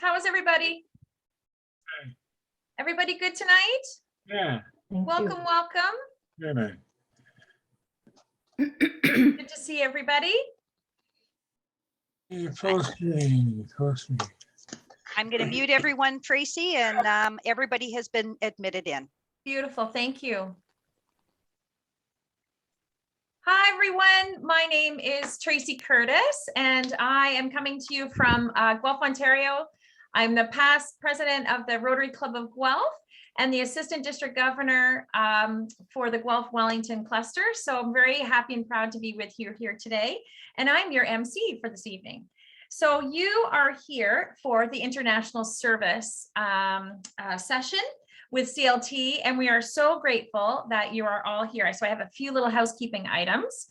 How is everybody? Hi. Everybody good tonight? Yeah. Welcome. Yeah, man. Good to see everybody. Full screen. I'm going to mute everyone, Tracy, and everybody has been admitted in. Beautiful, thank you. Hi everyone, my name is Tracy Curtis and I am coming to you from Guelph, Ontario. I'm the past president of the Rotary Club of Guelph and the assistant district governor for the Guelph Wellington cluster. So I'm very happy and proud to be with you here today. And I'm your MC for this evening. So you are here for the international service session with CLT, and we are so grateful that you are all here. So I have a few little housekeeping items.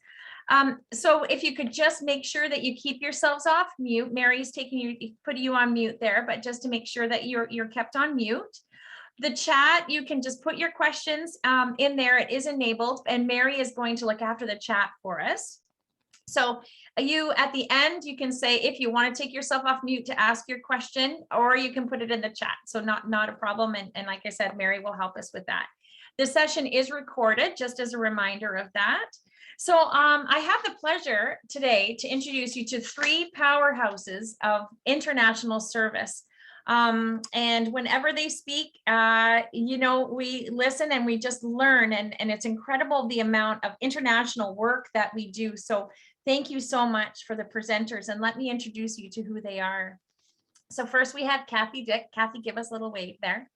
So if you could just make sure that you keep yourselves off mute. Mary's putting you on mute there, but just to make sure that you're kept on mute. The chat, you can just put your questions in there. It is enabled, and Mary is going to look after the chat for us. So you, at the end, you can say if you want to take yourself off mute to ask your question, or you can put it in the chat. So not a problem. And like I said, Mary will help us with that. This session is recorded, just as a reminder of that. So I have the pleasure today to introduce you to 3 powerhouses of international service. And whenever they speak, you know, we listen and we just learn, and it's incredible the amount of international work that we do. So thank you so much for the presenters, and let me introduce you to who they are. So first we have Kathy Dick. Kathy, give us a little wave there.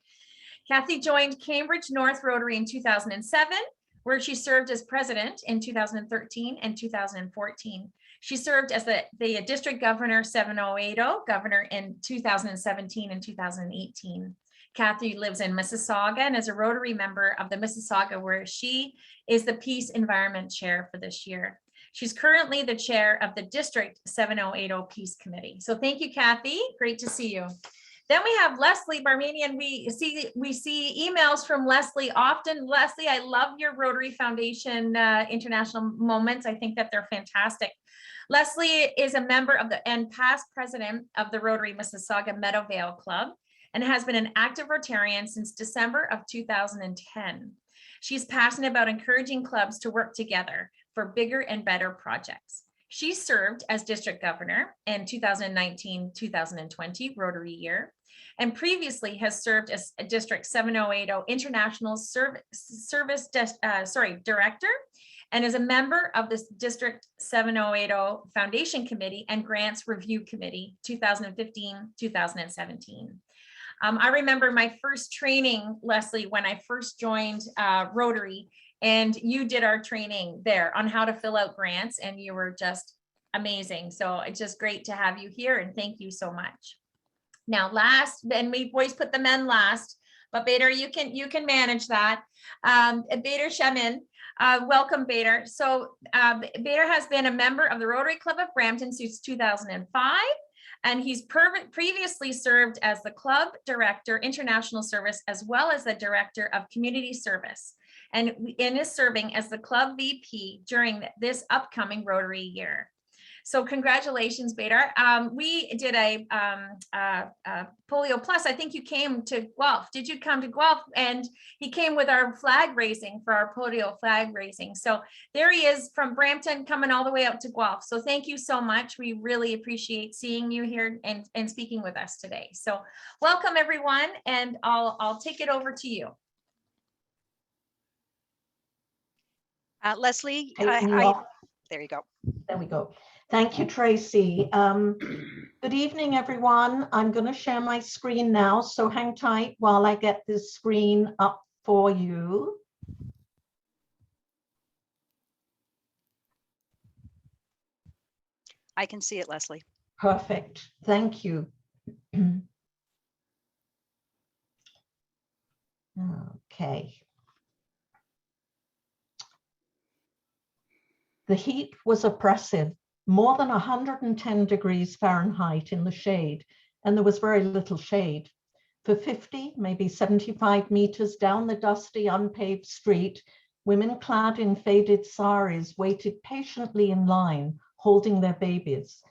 Kathy joined Cambridge North Rotary in 2007, where she served as president in 2013 and 2014. She served as the district governor 7080 governor in 2017 and 2018. Kathy lives in Mississauga and is a Rotary member of the Mississauga, where she is the Peace Environment Chair for this year. She's currently the chair of the District 7080 Peace Committee. So thank you, Kathy. Great to see you. Then we have Leslie Barmanian. We see emails from Leslie often. Leslie, I love your Rotary Foundation international moments. I think that they're fantastic. Leslie is a member of and past president of the Rotary Mississauga Meadowvale Club and has been an active Rotarian since December of 2010. She's passionate about encouraging clubs to work together for bigger and better projects. She served as district governor in 2019-2020 Rotary year, and previously has served as a District 7080 International Service Director, and is a member of this District 7080 Foundation Committee and Grants Review Committee 2015-2017. I remember my first training, Leslie, when I first joined Rotary, and you did our training there on how to fill out grants, and you were just amazing. So it's just great to have you here, and thank you so much. Now last, and we always put the men last, but Bader, you can manage that. Bader Shemin, welcome Bader. So Bader has been a member of the Rotary Club of Brampton since 2005. And he's previously served as the club director, international service, as well as the director of community service, and is serving as the club VP during this upcoming Rotary year. So congratulations, Bader. We did a Polio Plus. I think you came to Guelph. Did you come to Guelph? And he came with our flag raising for our polio flag raising. So there he is from Brampton coming all the way out to Guelph. So thank you so much. We really appreciate seeing you here and speaking with us today. So welcome everyone, and I'll take it over to you. Leslie, there you go. There we go. Thank you, Tracy. Good evening, everyone. I'm going to share my screen now, so hang tight while I get this screen up for you. I can see it, Leslie. Perfect. Thank you. Okay. The heat was oppressive, more than 110 degrees Fahrenheit in the shade, and there was very little shade. For 50, maybe 75 meters down the dusty, unpaved street, women clad in faded saris waited patiently in line, holding their babies.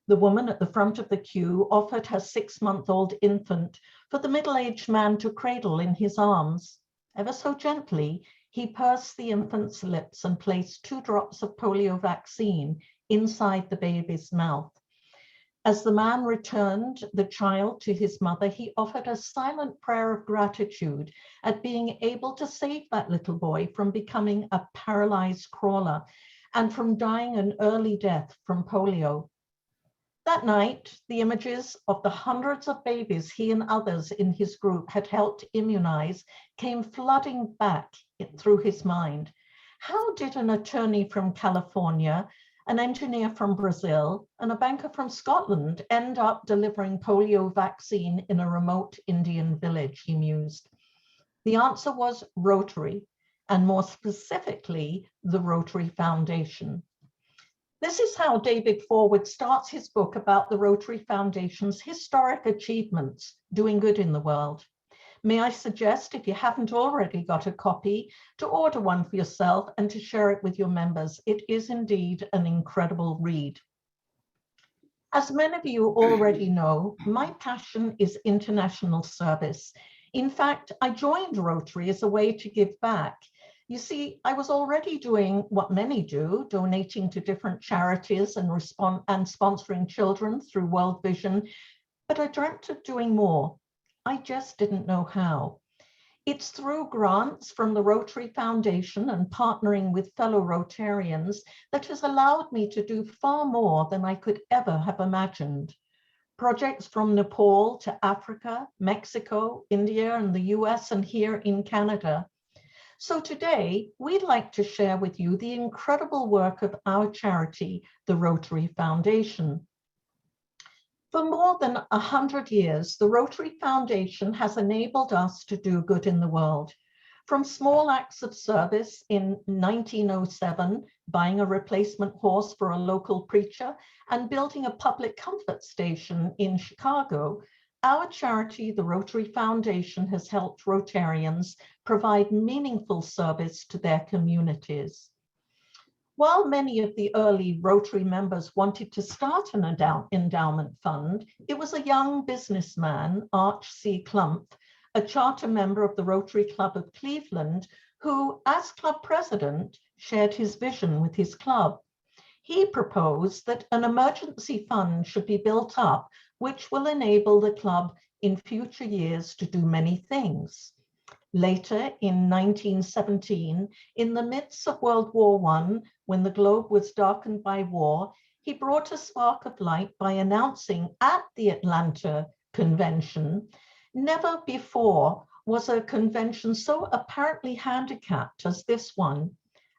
The woman at the front of the queue offered her 6-month-old infant for the middle-aged man to cradle in his arms. Ever so gently, he pursed the infant's lips and placed 2 drops of polio vaccine inside the baby's mouth. As the man returned the child to his mother, he offered a silent prayer of gratitude at being able to save that little boy from becoming a paralyzed crawler and from dying an early death from polio. That night, the images of the hundreds of babies he and others in his group had helped immunize came flooding back through his mind. How did an attorney from California, an engineer from Brazil, and a banker from Scotland end up delivering polio vaccine in a remote Indian village, he mused. The answer was Rotary, and more specifically, the Rotary Foundation. This is how David Forward starts his book about the Rotary Foundation's historic achievements, doing good in the world. May I suggest, if you haven't already got a copy, to order one for yourself and to share it with your members. It is indeed an incredible read. As many of you already know, my passion is international service. In fact, I joined Rotary as a way to give back. You see, I was already doing what many do, donating to different charities and sponsoring children through World Vision, but I dreamt of doing more. I just didn't know how. It's through grants from the Rotary Foundation and partnering with fellow Rotarians that has allowed me to do far more than I could ever have imagined. Projects from Nepal to Africa, Mexico, India, and the US, and here in Canada. So today, we'd like to share with you the incredible work of our charity, the Rotary Foundation. For more than 100 years, the Rotary Foundation has enabled us to do good in the world. From small acts of service in 1907, buying a replacement horse for a local preacher, and building a public comfort station in Chicago, our charity, the Rotary Foundation, has helped Rotarians provide meaningful service to their communities. While many of the early Rotary members wanted to start an endowment fund, it was a young businessman, Arch C. Clumpf, a charter member of the Rotary Club of Cleveland, who, as club president, shared his vision with his club. He proposed that an emergency fund should be built up, which will enable the club in future years to do many things. Later, in 1917, in the midst of World War I, when the globe was darkened by war, he brought a spark of light by announcing at the Atlanta Convention, never before was a convention so apparently handicapped as this one.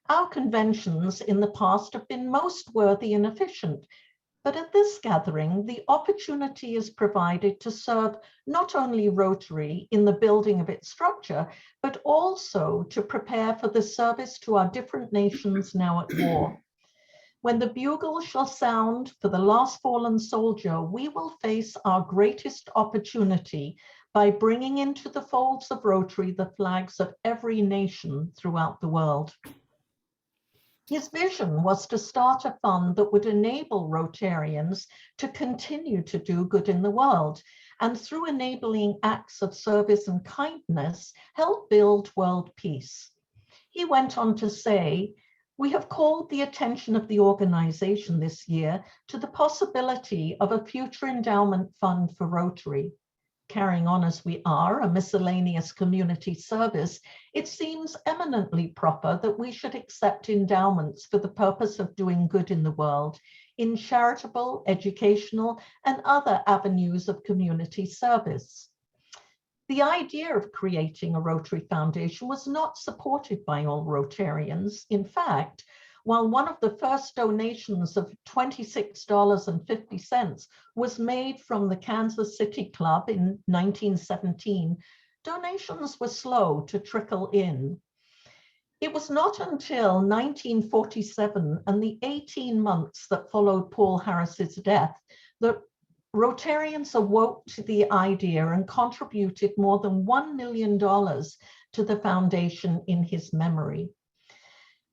Our conventions in the past have been most worthy and efficient, but at this gathering, the opportunity is provided to serve not only Rotary in the building of its structure, but also to prepare for the service to our different nations now at war. When the bugle shall sound for the last fallen soldier, we will face our greatest opportunity by bringing into the folds of Rotary the flags of every nation throughout the world. His vision was to start a fund that would enable Rotarians to continue to do good in the world, and through enabling acts of service and kindness, help build world peace. He went on to say, "We have called the attention of the organization this year to the possibility of a future endowment fund for Rotary. Carrying on as we are, a miscellaneous community service, it seems eminently proper that we should accept endowments for the purpose of doing good in the world, in charitable, educational, and other avenues of community service." The idea of creating a Rotary Foundation was not supported by all Rotarians. In fact, while one of the first donations of $26.50 was made from the Kansas City Club in 1917, donations were slow to trickle in. It was not until 1947 and the 18 months that followed Paul Harris's death that Rotarians awoke to the idea and contributed more than $1 million to the foundation in his memory.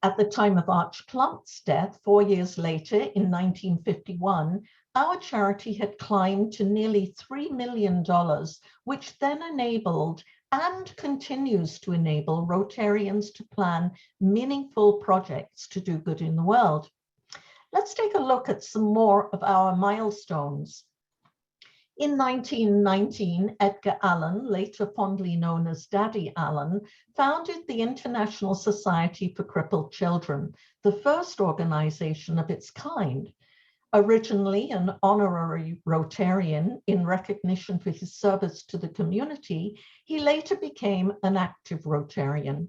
At the time of Arch Clumpf's death, 4 years later, in 1951, our charity had climbed to nearly $3 million, which then enabled and continues to enable Rotarians to plan meaningful projects to do good in the world. Let's take a look at some more of our milestones. In 1919, Edgar Allen, later fondly known as Daddy Allen, founded the International Society for Crippled Children, the first organization of its kind. Originally an honorary Rotarian in recognition for his service to the community, he later became an active Rotarian.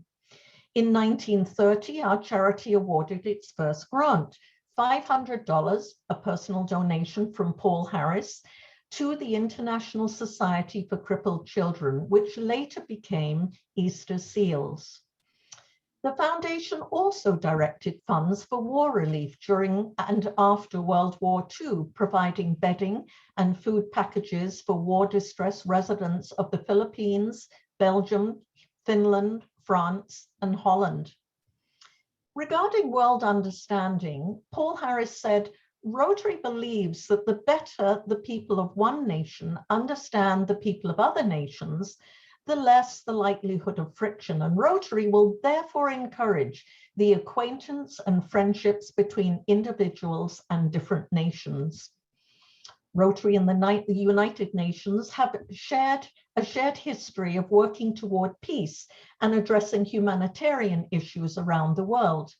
In 1930, our charity awarded its first grant, $500, a personal donation from Paul Harris, to the International Society for Crippled Children, which later became Easter Seals. The foundation also directed funds for war relief during and after World War II, providing bedding and food packages for war-distressed residents of the Philippines, Belgium, Finland, France, and Holland. Regarding world understanding, Paul Harris said, Rotary believes that the better the people of one nation understand the people of other nations, the less the likelihood of friction, and Rotary will therefore encourage the acquaintance and friendships between individuals and different nations. Rotary and the United Nations have a shared history of working toward peace and addressing humanitarian issues around the world.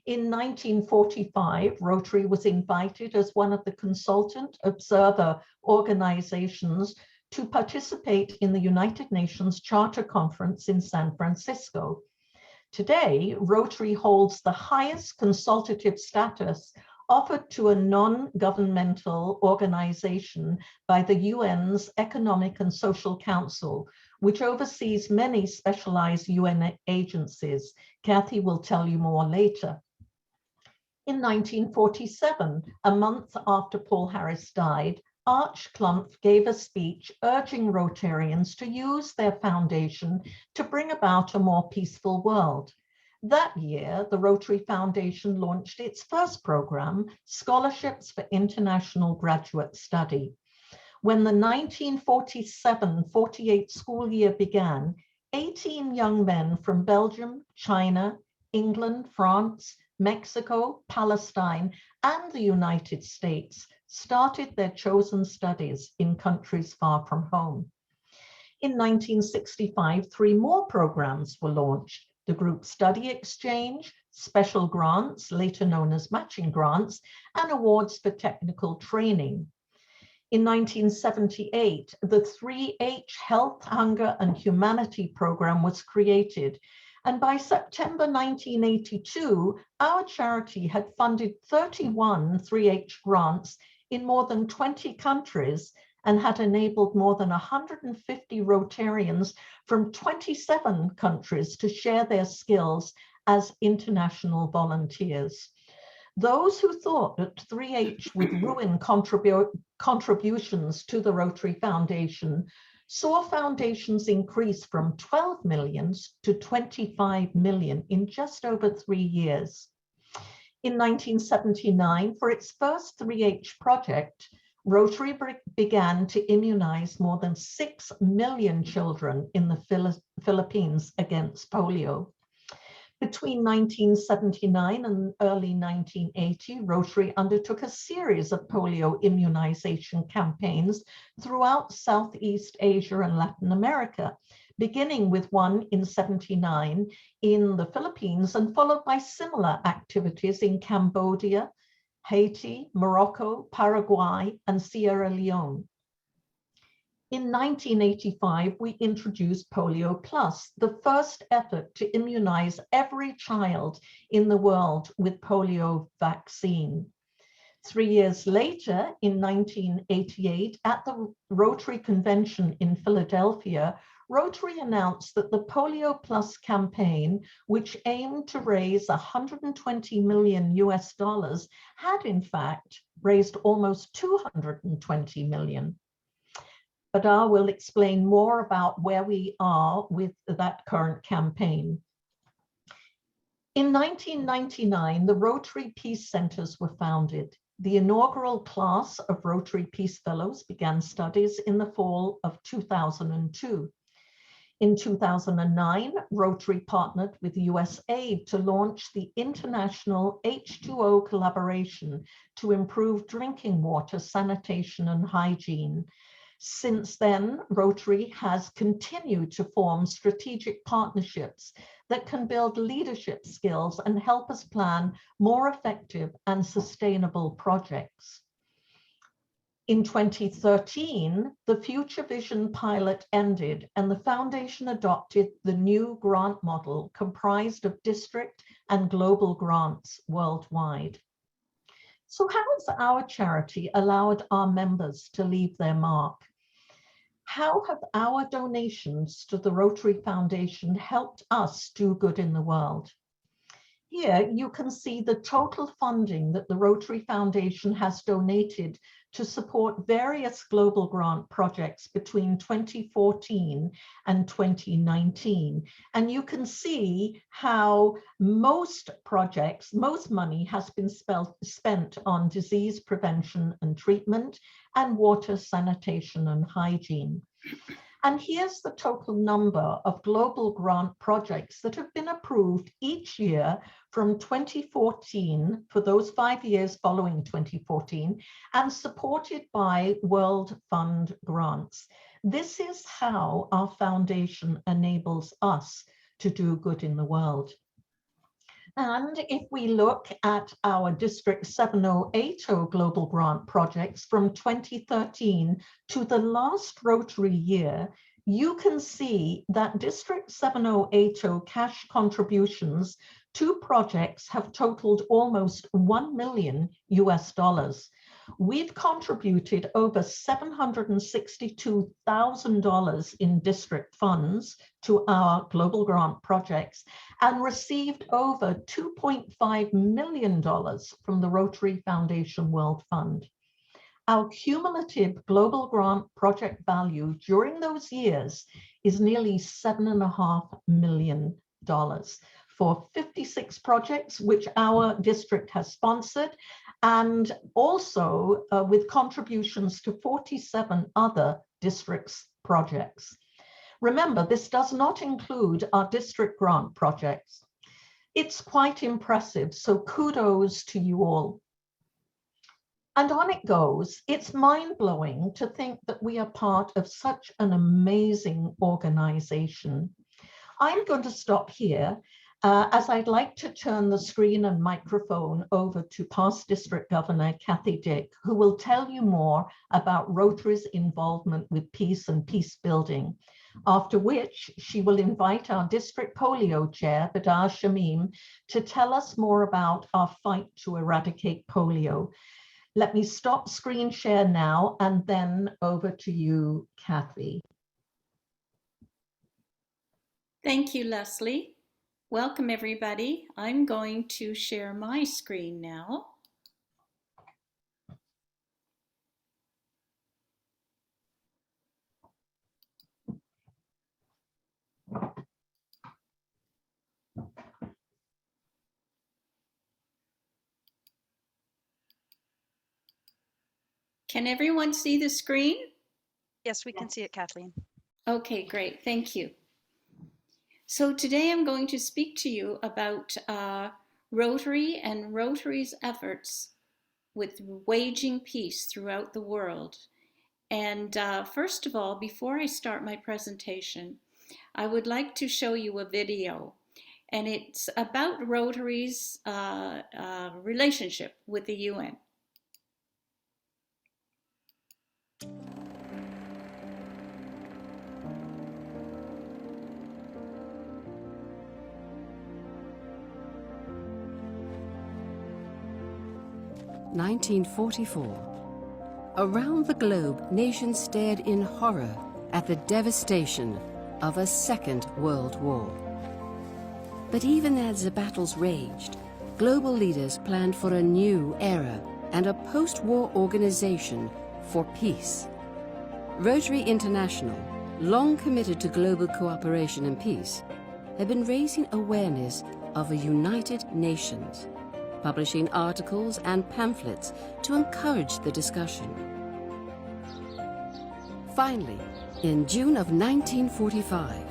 In 1945, Rotary was invited as one of the consultant observer organizations to participate in the United Nations Charter Conference in San Francisco. Today, Rotary holds the highest consultative status offered to a non-governmental organization by the UN's Economic and Social Council, which oversees many specialized UN agencies. Kathy will tell you more later. In 1947, a month after Paul Harris died, Arch Clumph gave a speech urging Rotarians to use their foundation to bring about a more peaceful world. That year, the Rotary Foundation launched its first program, Scholarships for International Graduate Study. When the 1947-48 school year began, 18 young men from Belgium, China, England, France, Mexico, Palestine, and the United States started their chosen studies in countries far from home. In 1965, 3 more programs were launched: the Group Study Exchange, Special Grants, later known as Matching Grants, and Awards for Technical Training. In 1978, the 3H Health, Hunger, and Humanity program was created. And by September 1982, our charity had funded 31 3H grants in more than 20 countries and had enabled more than 150 Rotarians from 27 countries to share their skills as international volunteers. Those who thought that 3H would ruin contributions to the Rotary Foundation saw foundations increase from 12 million to 25 million in just over 3 years. In 1979, for its first 3H project, Rotary began to immunize more than 6 million children in the Philippines against polio. Between 1979 and early 1980, Rotary undertook a series of polio immunization campaigns throughout Southeast Asia and Latin America, beginning with one in 1979 in the Philippines and followed by similar activities in Cambodia, Haiti, Morocco, Paraguay, and Sierra Leone. In 1985, we introduced Polio Plus, the first effort to immunize every child in the world with polio vaccine. 3 years later, in 1988, at the Rotary Convention in Philadelphia, Rotary announced that the Polio Plus campaign, which aimed to raise $120 million had in fact raised almost $220 million. But I will explain more about where we are with that current campaign. In 1999, the Rotary Peace Centers were founded. The inaugural class of Rotary Peace Fellows began studies in the fall of 2002. In 2009, Rotary partnered with USAID to launch the International H2O Collaboration to improve drinking water, sanitation, and hygiene. Since then, Rotary has continued to form strategic partnerships that can build leadership skills and help us plan more effective and sustainable projects. In 2013, the Future Vision pilot ended and the foundation adopted the new grant model comprised of district and global grants worldwide. So how has our charity allowed our members to leave their mark? How have our donations to the Rotary Foundation helped us do good in the world? Here you can see the total funding that the Rotary Foundation has donated to support various global grant projects between 2014 and 2019. And you can see how most money has been spent on disease prevention and treatment and water, sanitation, and hygiene. And here's the total number of global grant projects that have been approved each year from 2014 for those 5 years following 2014 and supported by World Fund grants. This is how our foundation enables us to do good in the world. And if we look at our District 7080 global grant projects from 2013 to the last Rotary year, you can see that District 7080 cash contributions to projects have totaled almost $1 million US. We've contributed over $762,000 in district funds to our global grant projects and received over $2.5 million from the Rotary Foundation World Fund. Our cumulative global grant project value during those years is nearly $7.5 million for 56 projects, which our district has sponsored, and also with contributions to 47 other districts' projects. Remember, this does not include our district grant projects. It's quite impressive, so kudos to you all. And on it goes. It's mind-blowing to think that we are part of such an amazing organization. I'm going to stop here as I'd like to turn the screen and microphone over to past District Governor Kathy Dick, who will tell you more about Rotary's involvement with peace and peace building, after which she will invite our District Polio Chair, Badar Shamim, to tell us more about our fight to eradicate polio. Let me stop screen share now and then over to you, Kathy. Thank you, Leslie. Welcome, everybody. I'm going to share my screen now. Can everyone see the screen? Yes, we can see it, Kathleen. Okay, great. Thank you. So today I'm going to speak to you about Rotary and Rotary's efforts with waging peace throughout the world. And first of all, before I start my presentation, I would like to show you a video. And it's about Rotary's relationship with the UN. (1944). Around the globe, nations stared in horror at the devastation of a Second World War. But even as the battles raged, global leaders planned for a new era and a post-war organization for peace. Rotary International, long committed to global cooperation and peace, had been raising awareness of a united nations. publishing articles and pamphlets to encourage the discussion. Finally, in June of 1945,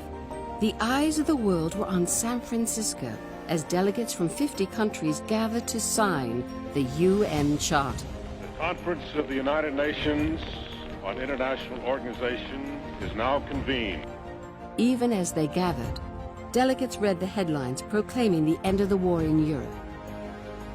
the eyes of the world were on San Francisco as delegates from 50 countries gathered to sign the UN Charter. The Conference of the United Nations on International Organization is now convened. Even as they gathered, delegates read the headlines proclaiming the end of the war in Europe.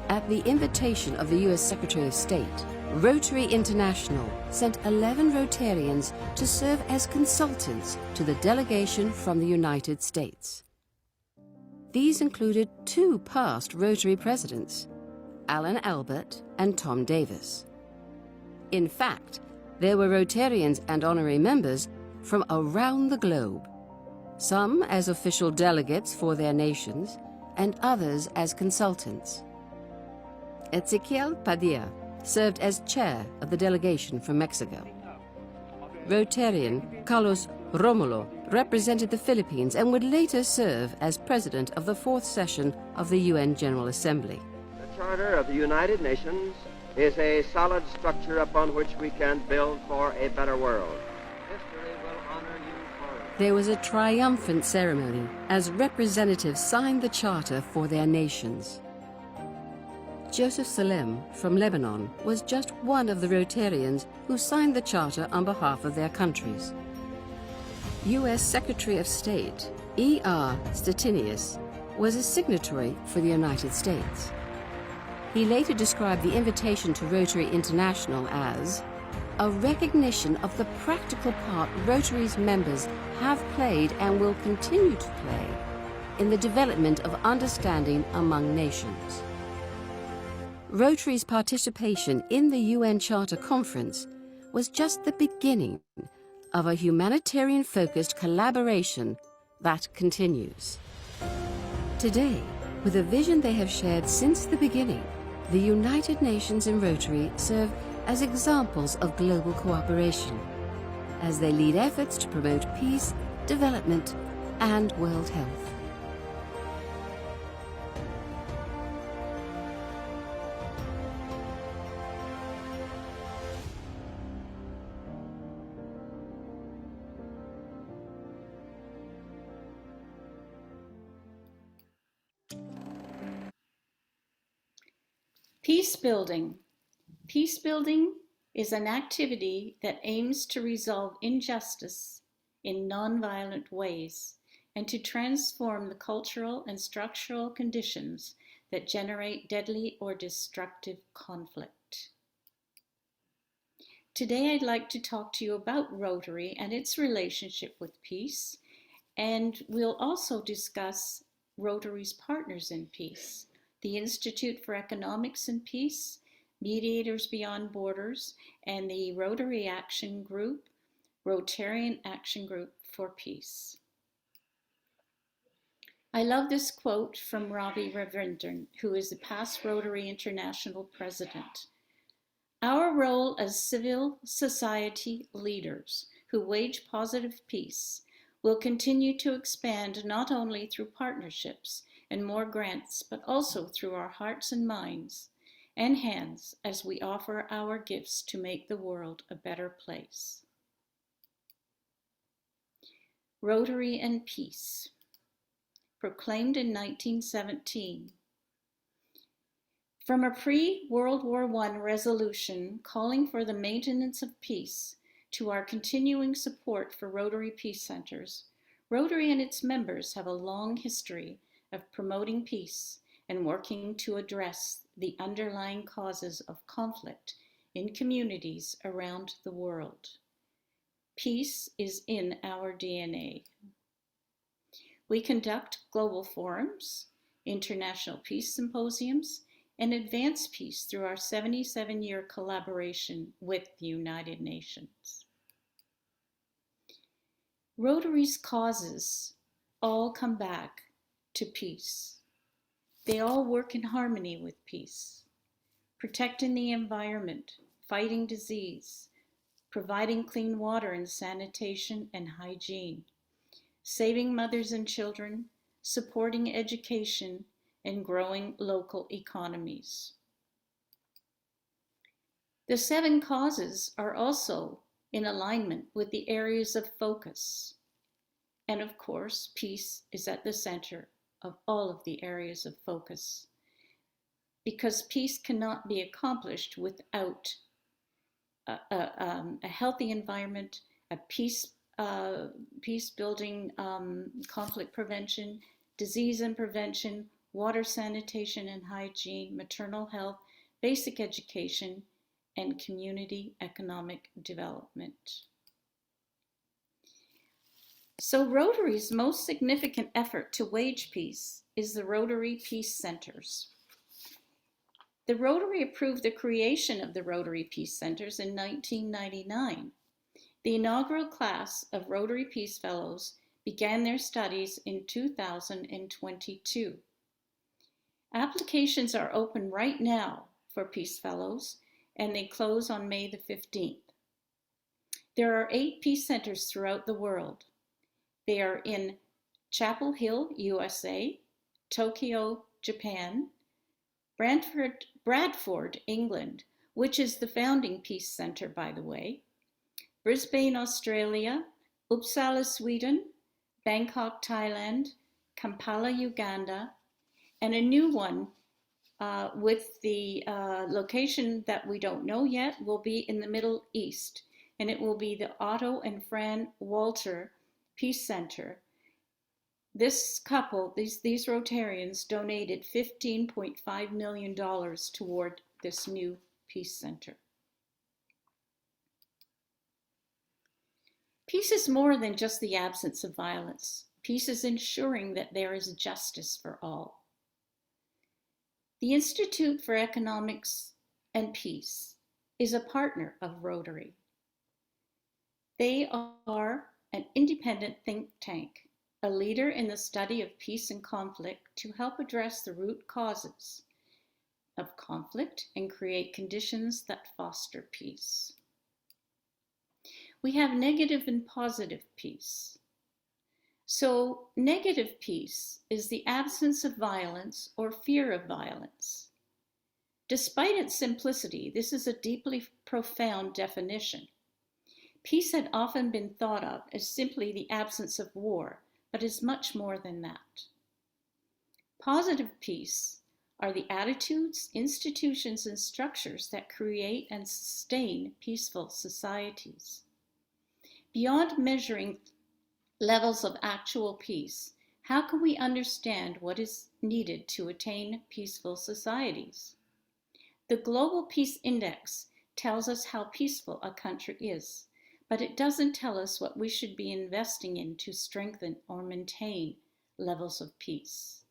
At the invitation of the U.S. Secretary of State, Rotary International sent 11 Rotarians to serve as consultants to the delegation from the United States. These included 2 past Rotary presidents, Alan Albert and Tom Davis. In fact, there were Rotarians and honorary members from around the globe, some as official delegates for their nations and others as consultants. Ezequiel Padilla served as chair of the delegation from Mexico. Rotarian Carlos Romulo represented the Philippines and would later serve as president of the 4th session of the UN General Assembly. The Charter of the United Nations is a solid structure upon which we can build for a better world. History will honor you forever. There was a triumphant ceremony as representatives signed the charter for their nations. Joseph Salem from Lebanon was just one of the Rotarians who signed the charter on behalf of their countries. U.S. Secretary of State E.R. Stettinius was a signatory for the United States. He later described the invitation to Rotary International as a recognition of the practical part Rotary's members have played and will continue to play in the development of understanding among nations. Rotary's participation in the UN Charter Conference was just the beginning of a humanitarian-focused collaboration that continues. Today, with a vision they have shared since the beginning, the United Nations and Rotary serve as examples of global cooperation as they lead efforts to promote peace, development, and world health. Peace building. Peace building is an activity that aims to resolve injustice in nonviolent ways and to transform the cultural and structural conditions that generate deadly or destructive conflict. Today, I'd like to talk to you about Rotary and its relationship with peace, and we'll also discuss Rotary's partners in peace, the Institute for Economics and Peace, Mediators Beyond Borders, and the Rotary Action Group, Rotarian Action Group for Peace. I love this quote from Ravi Ravindran, who is the past Rotary International president. Our role as civil society leaders who wage positive peace will continue to expand not only through partnerships and more grants, but also through our hearts and minds and hands as we offer our gifts to make the world a better place. Rotary and Peace, proclaimed in 1917. From a pre-World War I resolution calling for the maintenance of peace to our continuing support for Rotary Peace Centers, Rotary and its members have a long history of promoting peace and working to address the underlying causes of conflict in communities around the world. Peace is in our DNA. We conduct global forums, international peace symposiums, and advance peace through our 77-year collaboration with the United Nations. Rotary's causes all come back to peace. They all work in harmony with peace, protecting the environment, fighting disease, providing clean water and sanitation and hygiene, saving mothers and children, supporting education, and growing local economies. The 7 causes are also in alignment with the areas of focus. And of course, peace is at the center of all of the areas of focus, because peace cannot be accomplished without a healthy environment, a peace-building conflict prevention, disease and prevention, water sanitation and hygiene, maternal health, basic education, and community economic development. So Rotary's most significant effort to wage peace is the Rotary Peace Centers. The Rotary approved the creation of the Rotary Peace Centers in 1999. The inaugural class of Rotary Peace Fellows began their studies in 2022. Applications are open right now for Peace Fellows, and they close on May the 15th. There are 8 Peace Centers throughout the world. They are in Chapel Hill, USA, Tokyo, Japan, Bradford, England, which is the founding Peace Center, by the way, Brisbane, Australia, Uppsala, Sweden, Bangkok, Thailand, Kampala, Uganda, and a new one with the location that we don't know yet will be in the Middle East, and it will be the Otto and Fran Walter Peace Center. This couple, these Rotarians, donated $15.5 million toward this new Peace Center. Peace is more than just the absence of violence. Peace is ensuring that there is justice for all. The Institute for Economics and Peace is a partner of Rotary. They are an independent think tank, a leader in the study of peace and conflict to help address the root causes of conflict and create conditions that foster peace. We have negative and positive peace. So negative peace is the absence of violence or fear of violence. Despite its simplicity, this is a deeply profound definition. Peace had often been thought of as simply the absence of war, but is much more than that. Positive peace are the attitudes, institutions, and structures that create and sustain peaceful societies. Beyond measuring levels of actual peace, how can we understand what is needed to attain peaceful societies? The Global Peace Index tells us how peaceful a country is, but it doesn't tell us what we should be investing in to strengthen or maintain levels of peace.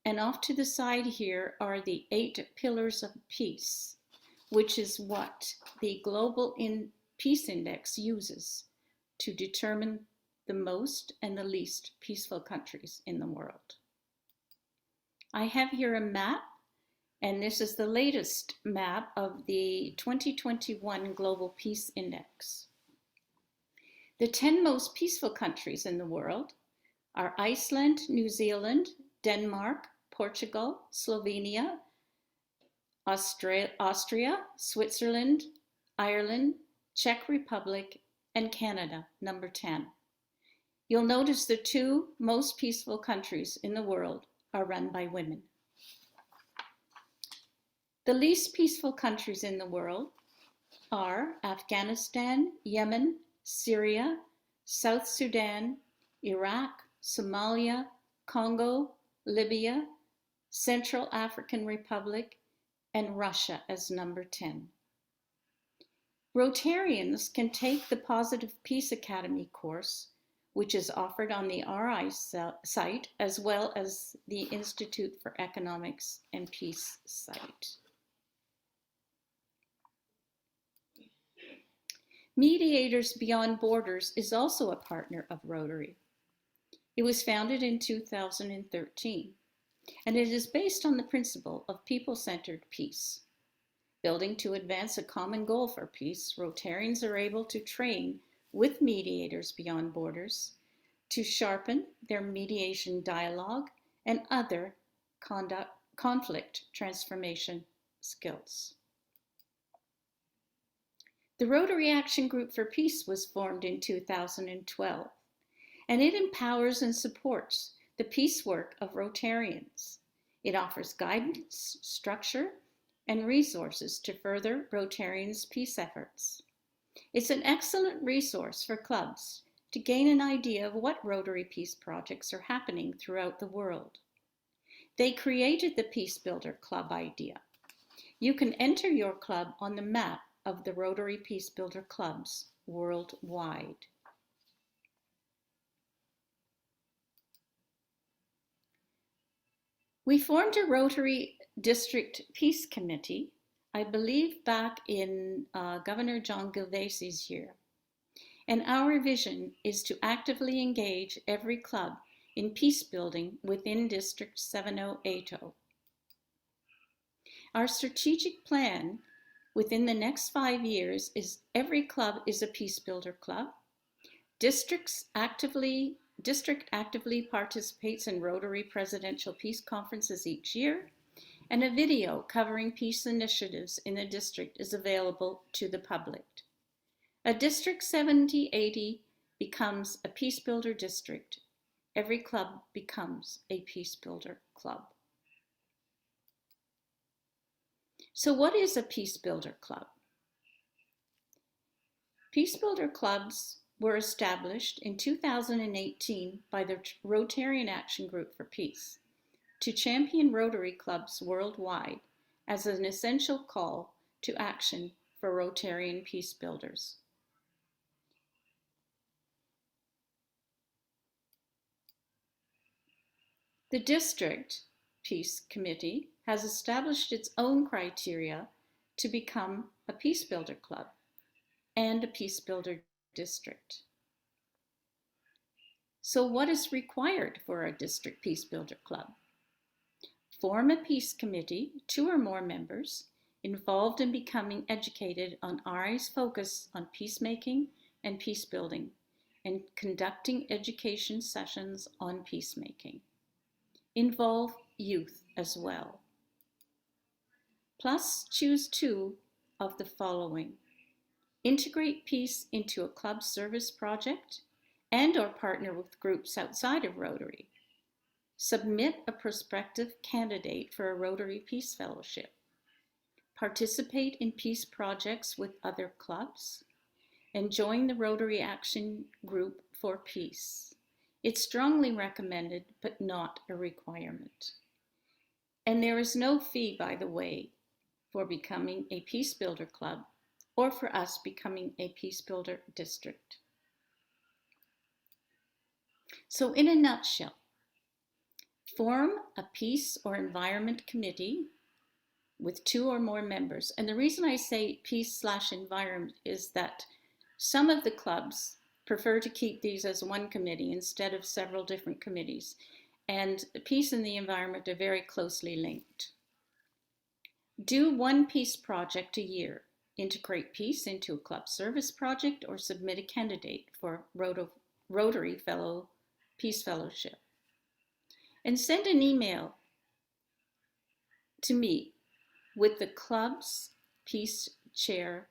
And off to the side here are the 8 pillars of peace, which is what the Global Peace Index uses to determine the most and the least peaceful countries in the world. I have here a map, and this is the latest map of the 2021 Global Peace Index. The 10 most peaceful countries in the world are Iceland, New Zealand, Denmark, Portugal, Slovenia, Austria, Switzerland, Ireland, Czech Republic, and Canada, number 10. You'll notice the 2 most peaceful countries in the world are run by women. The least peaceful countries in the world are Afghanistan, Yemen, Syria, South Sudan, Iraq, Somalia, Congo, Libya, Central African Republic, and Russia as number 10. Rotarians can take the Positive Peace Academy course, which is offered on the RI site, as well as the Institute for Economics and Peace site. Mediators Beyond Borders is also a partner of Rotary. It was founded in 2013, and it is based on the principle of people-centered peace. Building to advance a common goal for peace, Rotarians are able to train with Mediators Beyond Borders to sharpen their mediation dialogue and other conflict transformation skills. The Rotary Action Group for Peace was formed in 2012, and it empowers and supports the peace work of Rotarians. It offers guidance, structure, and resources to further Rotarians' peace efforts. It's an excellent resource for clubs to gain an idea of what Rotary peace projects are happening throughout the world. They created the Peace Builder Club idea. You can enter your club on the map of the Rotary Peace Builder clubs worldwide. We formed a Rotary District Peace Committee, I believe back in Governor John Gilvesey's year. And our vision is to actively engage every club in peace building within District 7080. Our strategic plan within the next 5 years is every club is a peace builder club. District actively participates in Rotary Presidential Peace Conferences each year, and a video covering peace initiatives in the district is available to the public. A District 7080 becomes a peace builder district. Every club becomes a peace builder club. So what is a peace builder club? Peace builder clubs were established in 2018 by the Rotarian Action Group for Peace to champion Rotary clubs worldwide as an essential call to action for Rotarian peace builders. The District Peace Committee has established its own criteria to become a peace builder club and a peace builder district. So what is required for a district peace builder club? Form a peace committee, 2 or more members, involved in becoming educated on RI's focus on peacemaking and peace building, and conducting education sessions on peacemaking. Involve youth as well. Plus, choose 2 of the following. Integrate peace into a club service project and or partner with groups outside of Rotary. Submit a prospective candidate for a Rotary Peace Fellowship. Participate in peace projects with other clubs. And join the Rotary Action Group for Peace. It's strongly recommended, but not a requirement. And there is no fee, by the way, for becoming a Peace Builder Club or for us becoming a Peace Builder District. So in a nutshell, form a peace or environment committee with 2 or more members. And the reason I say peace/environment is that some of the clubs prefer to keep these as one committee instead of several different committees. And peace and the environment are very closely linked. Do 1 peace project a year. Integrate peace into a club service project or submit a candidate for Rotary Peace Fellowship. And send an email to me with the club's peace chair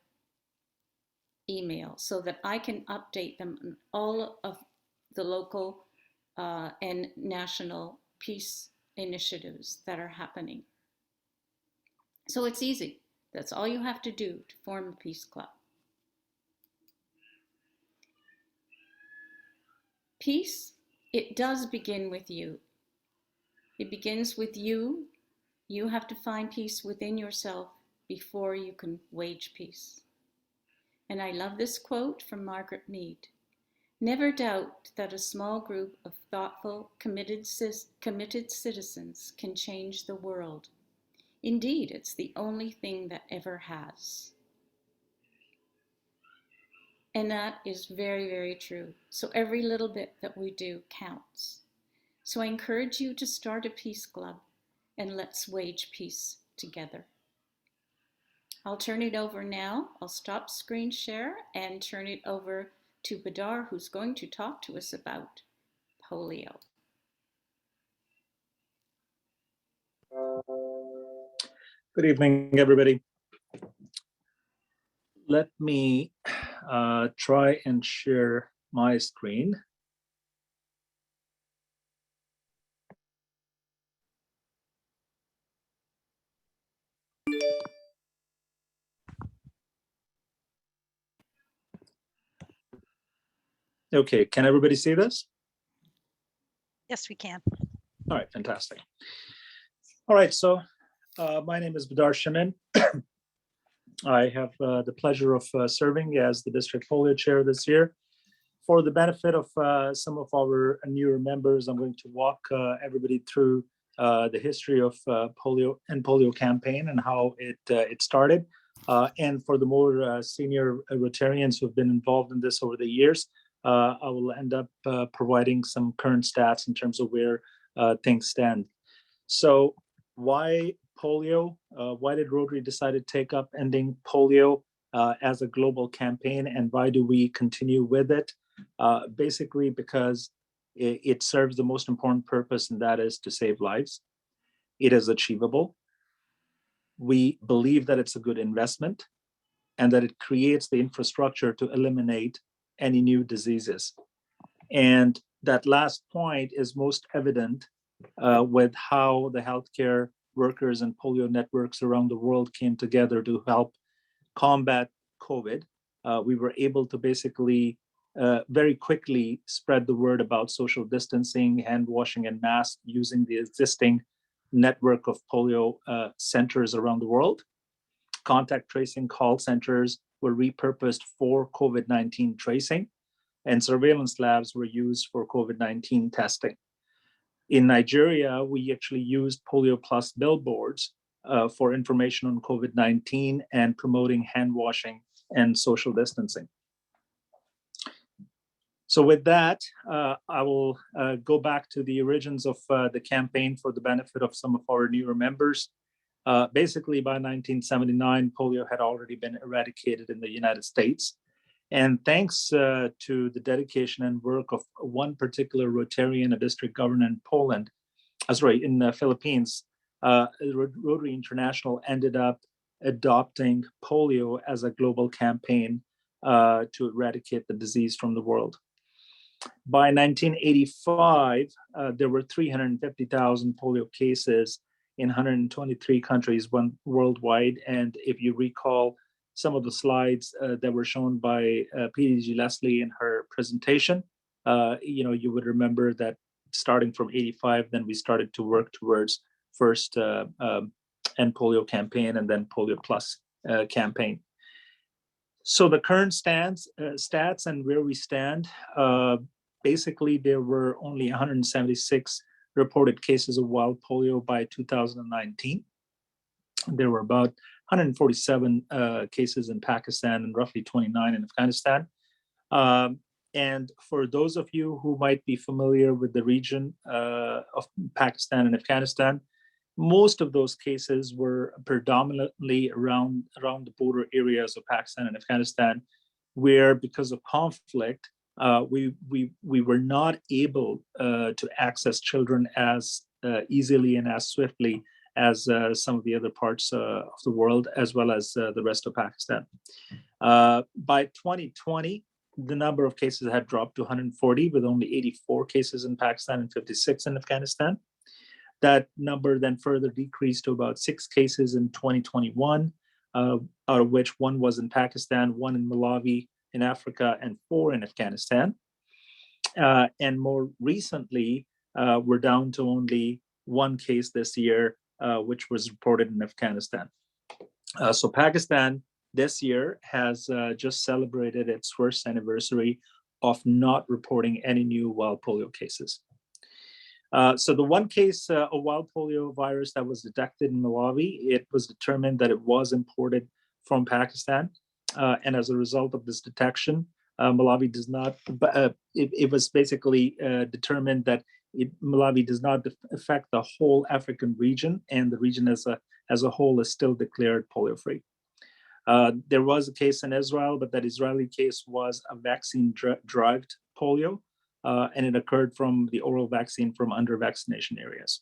email so that I can update them on all of the local and national peace initiatives that are happening. So it's easy. That's all you have to do to form a peace club. Peace, it does begin with you. It begins with you. You have to find peace within yourself before you can wage peace. And I love this quote from Margaret Mead. Never doubt that a small group of thoughtful, committed citizens can change the world. Indeed, it's the only thing that ever has. And that is very, very true. So every little bit that we do counts. So I encourage you to start a peace club and let's wage peace together. I'll turn it over now. I'll stop screen share and turn it over to Badar, who's going to talk to us about polio. Good evening, everybody. Let me try and share my screen. Okay, can everybody see this? Yes, we can. All right, fantastic. All right, so my name is Vidar Shamin. I have the pleasure of serving as the district polio chair this year. For the benefit of some of our newer members, I'm going to walk everybody through the history of polio and polio campaign and how it started. And for the more senior Rotarians who have been involved in this over the years, I will end up providing some current stats in terms of where things stand. So why polio? Why did Rotary decide to take up ending polio as a global campaign, and why do we continue with it? Basically because it serves the most important purpose, and that is to save lives. It is achievable. We believe that it's a good investment and that it creates the infrastructure to eliminate any new diseases. And that last point is most evident with how the healthcare workers and polio networks around the world came together to help combat COVID. We were able to basically very quickly spread the word about social distancing, hand washing, and masks using the existing network of polio centers around the world. Contact tracing call centers were repurposed for COVID-19 tracing, and surveillance labs were used for COVID-19 testing. In Nigeria, we actually used Polio Plus billboards for information on COVID-19 and promoting hand washing and social distancing. So with that, I will go back to the origins of the campaign for the benefit of some of our newer members. Basically, by 1979, polio had already been eradicated in the United States. And thanks to the dedication and work of one particular Rotarian, a district governor in Poland, in the Philippines, Rotary International ended up adopting polio as a global campaign to eradicate the disease from the world. By 1985, there were 350,000 polio cases in 123 countries worldwide. And if you recall some of the slides that were shown by PDG Leslie in her presentation, you would remember that starting from 85, then we started to work towards first End Polio campaign and then Polio Plus campaign. So the current stats and where we stand, basically there were only 176 reported cases of wild polio by 2019. There were about 147 cases in Pakistan and roughly 29 in Afghanistan. And for those of you who might be familiar with the region of Pakistan and Afghanistan, most of those cases were predominantly around the border areas of Pakistan and Afghanistan, where because of conflict, we were not able to access children as easily and as swiftly as some of the other parts of the world, as well as the rest of Pakistan. By 2020, the number of cases had dropped to 140, with only 84 cases in Pakistan and 56 in Afghanistan. That number then further decreased to about 6 cases in 2021, out of which 1 was in Pakistan, 1 in Malawi, in Africa, and 4 in Afghanistan. And more recently, we're down to only 1 case this year, which was reported in Afghanistan. So Pakistan this year has just celebrated its first anniversary of not reporting any new wild polio cases. So the 1 case of wild polio virus that was detected in Malawi, it was determined that it was imported from Pakistan. And as a result of this detection, Malawi does not, it was basically determined that Malawi does not affect the whole African region, and the region as a whole is still declared polio-free. There was a case in Israel, but that Israeli case was a vaccine-derived polio, and it occurred from the oral vaccine from under vaccination areas.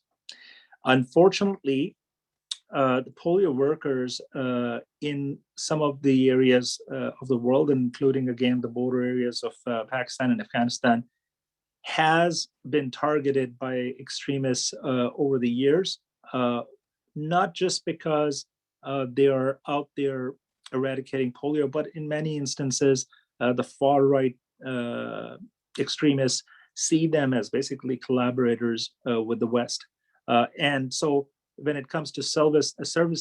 Unfortunately, the polio workers in some of the areas of the world, including, again, the border areas of Pakistan and Afghanistan, has been targeted by extremists over the years, not just because they are out there eradicating polio, but in many instances, the far right extremists see them as basically collaborators with the West. And so when it comes to service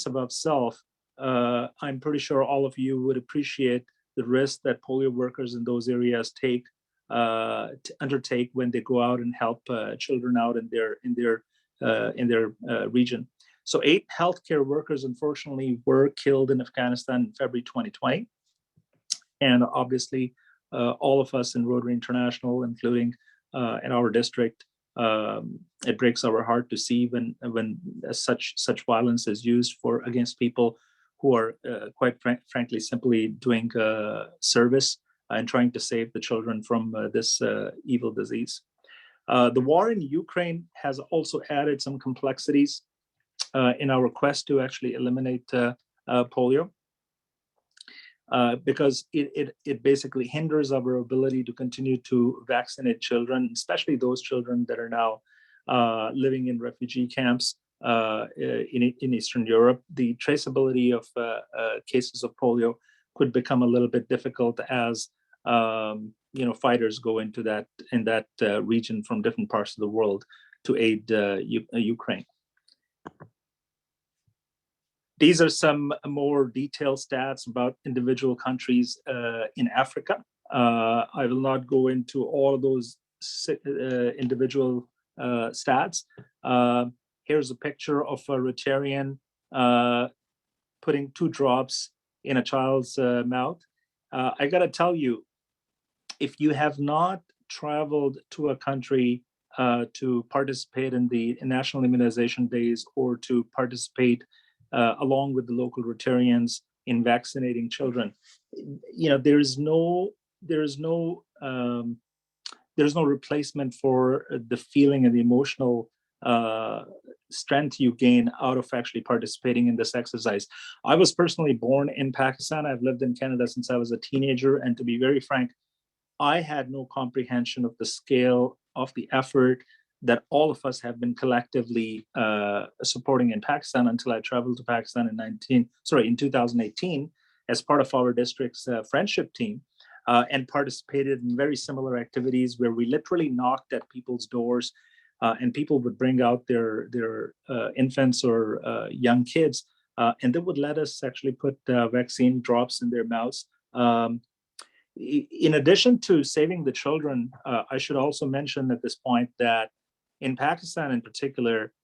above self, I'm pretty sure all of you would appreciate the risk that polio workers in those areas to undertake when they go out and help children out in their region. So 8 healthcare workers, unfortunately, were killed in Afghanistan in February 2020. And obviously, all of us in Rotary International, including in our district, it breaks our heart to see when such violence is used against people who are quite frankly simply doing service and trying to save the children from this evil disease. The war in Ukraine has also added some complexities in our quest to actually eliminate polio, because it basically hinders our ability to continue to vaccinate children, especially those children that are now living in refugee camps in Eastern Europe. The traceability of cases of polio could become a little bit difficult as fighters go into that region from different parts of the world to aid Ukraine. These are some more detailed stats about individual countries in Africa. I will not go into all of those individual stats. Here's a picture of a Rotarian putting 2 drops in a child's mouth. I gotta tell you, if you have not traveled to a country to participate in the National Immunization Days or to participate along with the local Rotarians in vaccinating children, there is no replacement for the feeling and the emotional strength you gain out of actually participating in this exercise. I was personally born in Pakistan. I've lived in Canada since I was a teenager, and to be very frank, I had no comprehension of the scale of the effort that all of us have been collectively supporting in Pakistan until I traveled to Pakistan in 2018 as part of our district's friendship team, and participated in very similar activities where we literally knocked at people's doors, and people would bring out their infants or young kids, and they would let us actually put vaccine drops in their mouths. In addition to saving the children, I should also mention at this point that in Pakistan in particular,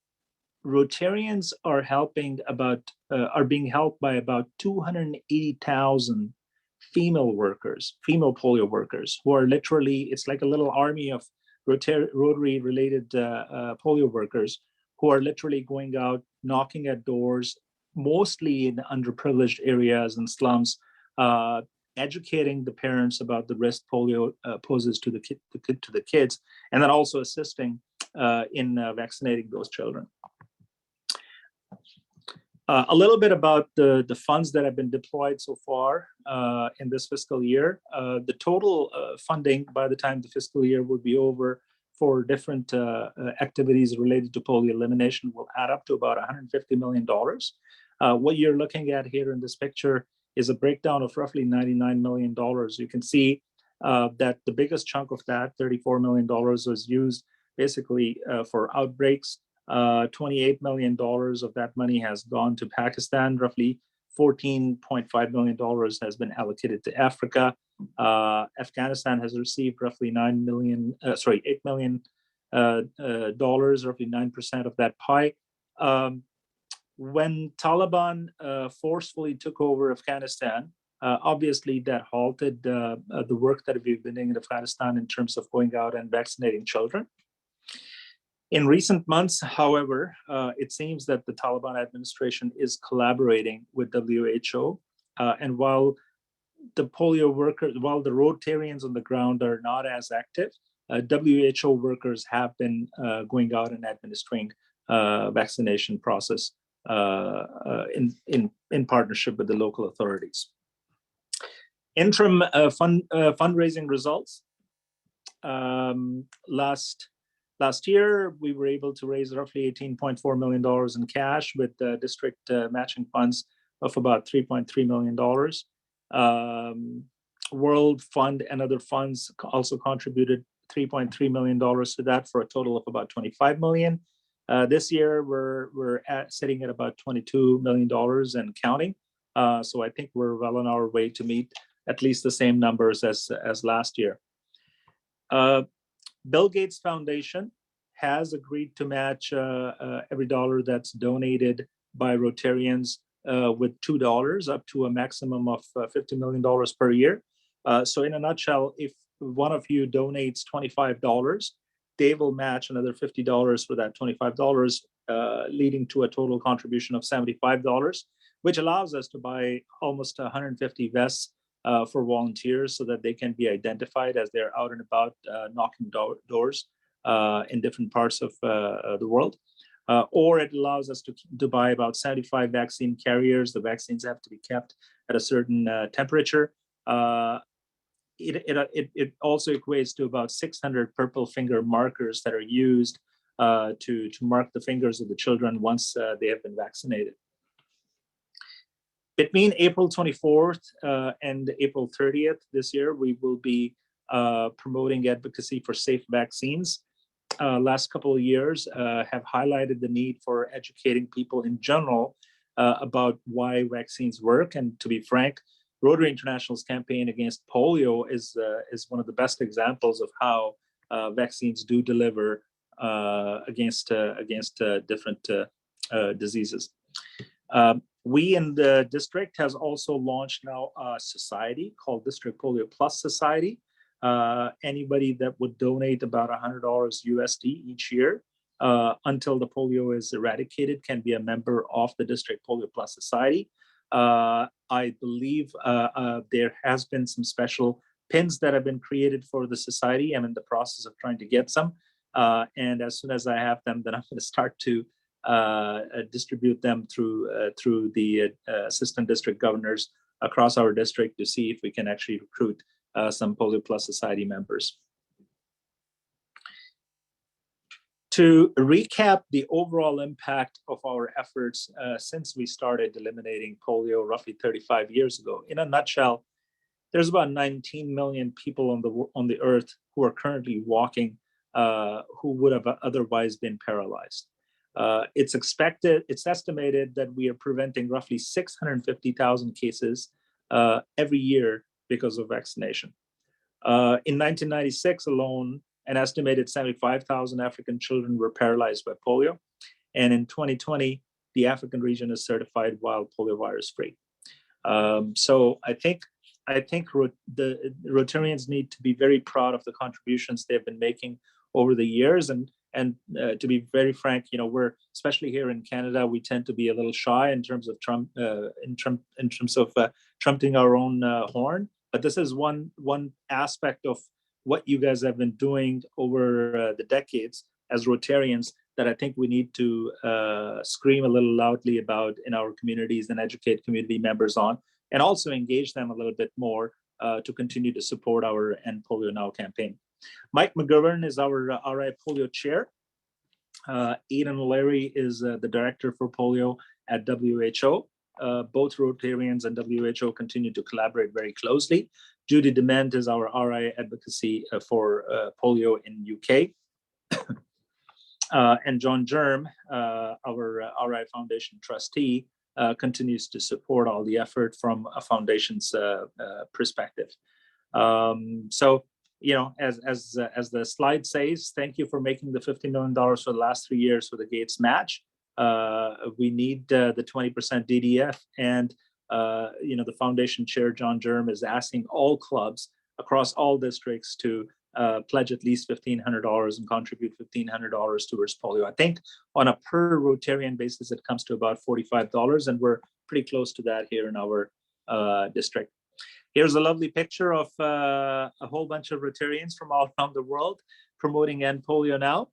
Rotarians are being helped by about 280,000 female polio workers, who are literally, it's like a little army of Rotary related polio workers who are literally going out, knocking at doors, mostly in underprivileged areas and slums, educating the parents about the risk polio poses to the kids, and then also assisting in vaccinating those children. A little bit about the funds that have been deployed so far in this fiscal year. The total funding by the time the fiscal year will be over for different activities related to polio elimination will add up to about $150 million. What you're looking at here in this picture is a breakdown of roughly $99 million. You can see that the biggest chunk of that, $34 million, was used basically for outbreaks. $28 million of that money has gone to Pakistan. Roughly $14.5 million has been allocated to Africa. Afghanistan has received roughly $8 million, roughly 9% of that pie. When Taliban forcefully took over Afghanistan, obviously that halted the work that we've been doing in Afghanistan in terms of going out and vaccinating children. In recent months, however, it seems that the Taliban administration is collaborating with WHO. And while the Rotarians on the ground are not as active, WHO workers have been going out and administering vaccination process in partnership with the local authorities. Interim fundraising results. Last year, we were able to raise roughly $18.4 million in cash with district matching funds of about $3.3 million. World Fund and other funds also contributed $3.3 million to that, for a total of about $25 million. This year, we're sitting at about $22 million and counting. So I think we're well on our way to meet at least the same numbers as last year. Bill Gates Foundation has agreed to match every dollar that's donated by Rotarians with $2, up to a maximum of $50 million per year. So in a nutshell, if one of you donates $25, they will match another $50 for that $25, leading to a total contribution of $75, which allows us to buy almost 150 vests for volunteers, so that they can be identified as they're out and about knocking doors in different parts of the world. Or it allows us to buy about 75 vaccine carriers. The vaccines have to be kept at a certain temperature. It also equates to about 600 purple finger markers that are used to mark the fingers of the children once they have been vaccinated. Between April 24th and April 30th this year, we will be promoting advocacy for safe vaccines. Last couple of years have highlighted the need for educating people in general about why vaccines work. And to be frank, Rotary International's campaign against polio is one of the best examples of how vaccines do deliver against different diseases. We in the district has also launched now a society called District Polio Plus Society. Anybody that would donate about $100 USD each year until the polio is eradicated can be a member of the District Polio Plus Society. I believe there has been some special pins that have been created for the society. I'm in the process of trying to get some. And as soon as I have them, then I'm going to start to distribute them through the assistant district governors across our district to see if we can actually recruit some Polio Plus Society members. To recap the overall impact of our efforts since we started eliminating polio roughly 35 years ago, in a nutshell, there's about 19 million people on the earth who are currently walking who would have otherwise been paralyzed. It's estimated that we are preventing roughly 650,000 cases every year because of vaccination. In 1996 alone, an estimated 75,000 African children were paralyzed by polio. And in 2020, the African region is certified wild poliovirus free. So I think the Rotarians need to be very proud of the contributions they've been making over the years. And to be very frank, we're, especially here in Canada, we tend to be a little shy in terms of trumping our own horn. But this is one aspect of what you guys have been doing over the decades as Rotarians that I think we need to scream a little loudly about in our communities and educate community members on, and also engage them a little bit more to continue to support our End Polio Now campaign. Mike McGovern is our RI Polio Chair. Aidan Larry is the Director for Polio at WHO. Both Rotarians and WHO continue to collaborate very closely. Judy Dement is our RI Advocacy for polio in UK. And John Germ, our RI Foundation trustee, continues to support all the effort from a foundation's perspective. So, as the slide says, thank you for making the $50 million for the last 3 years for the Gates match. We need the 20% DDF, and the foundation chair, John Germ, is asking all clubs across all districts to pledge at least $1,500 and contribute $1,500 towards polio. I think on a per Rotarian basis, it comes to about $45, and we're pretty close to that here in our district. Here's a lovely picture of a whole bunch of Rotarians from all around the world promoting End Polio Now.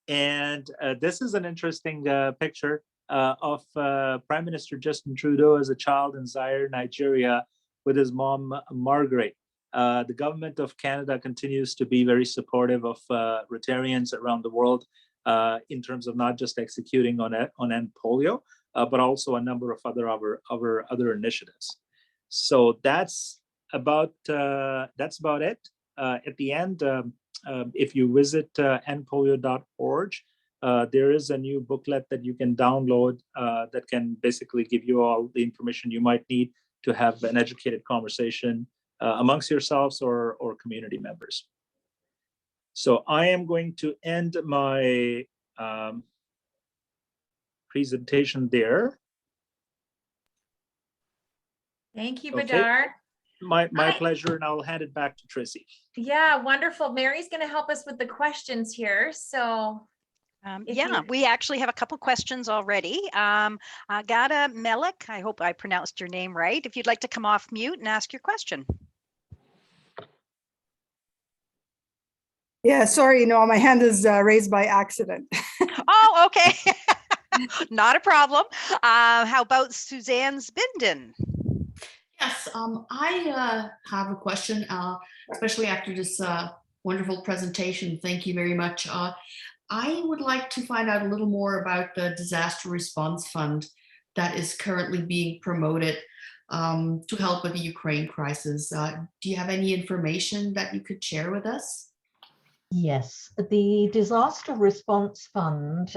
And this is an interesting picture. of Prime Minister Justin Trudeau as a child in Zaire, Nigeria, with his mom, Margaret. The government of Canada continues to be very supportive of Rotarians around the world in terms of not just executing on end polio, but also a number of other initiatives. So that's about it. At the end, if you visit endpolio.org, there is a new booklet that you can download that can basically give you all the information you might need to have an educated conversation amongst yourselves or community members. So I am going to end my presentation there. Thank you, Okay. Badar. My pleasure, and I'll hand it back to Tracy. Yeah, wonderful. Mary's going to help us with the questions here. So yeah, we actually have a couple questions already. Agata Melik, I hope I pronounced your name right. If you'd like to come off mute and ask your question. Yeah, sorry, no, my hand is raised by accident. Oh, okay. Not a problem. How about Suzanne Zbinden? Yes, I have a question, especially after this wonderful presentation. Thank you very much. I would like to find out a little more about the disaster response fund that is currently being promoted to help with the Ukraine crisis. Do you have any information that you could share with us? Yes, the Disaster Response Fund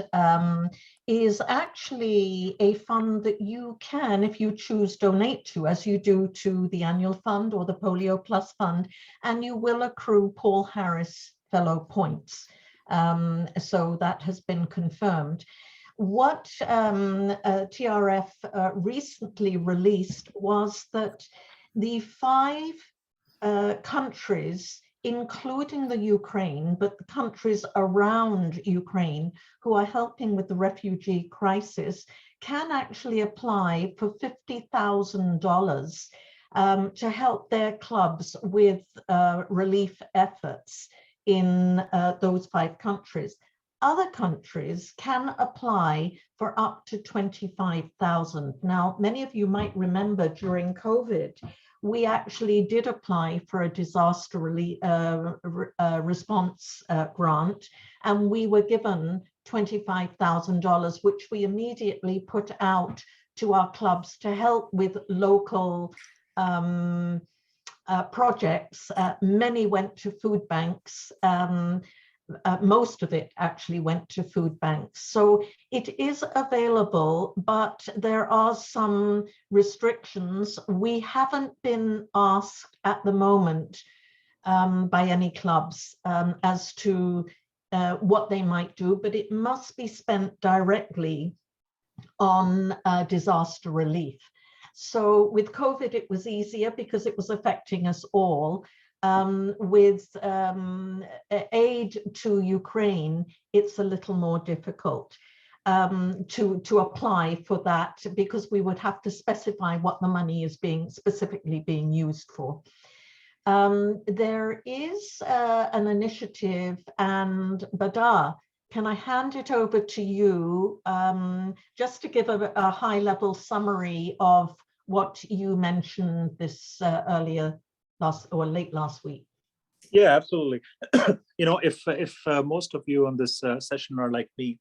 is actually a fund that you can, if you choose, donate to, as you do to the annual fund or the Polio Plus Fund, and you will accrue Paul Harris Fellow points. So that has been confirmed. What TRF recently released was that the 5 countries, including the Ukraine, but the countries around Ukraine who are helping with the refugee crisis, can actually apply for $50,000 to help their clubs with relief efforts in those 5 countries. Other countries can apply for up to $25,000. Now, many of you might remember during COVID, we actually did apply for a disaster response grant, and we were given $25,000, which we immediately put out to our clubs to help with local projects. Many went to food banks. Most of it actually went to food banks. So it is available, but there are some restrictions. We haven't been asked at the moment by any clubs as to what they might do, but it must be spent directly on disaster relief. So with COVID, it was easier because it was affecting us all. With aid to Ukraine, it's a little more difficult to apply for that, because we would have to specify what the money is specifically being used for. There is an initiative, and Badar, can I hand it over to you just to give a high-level summary of what you mentioned this late last week? Yeah, absolutely. You know, if most of you on this session are like me,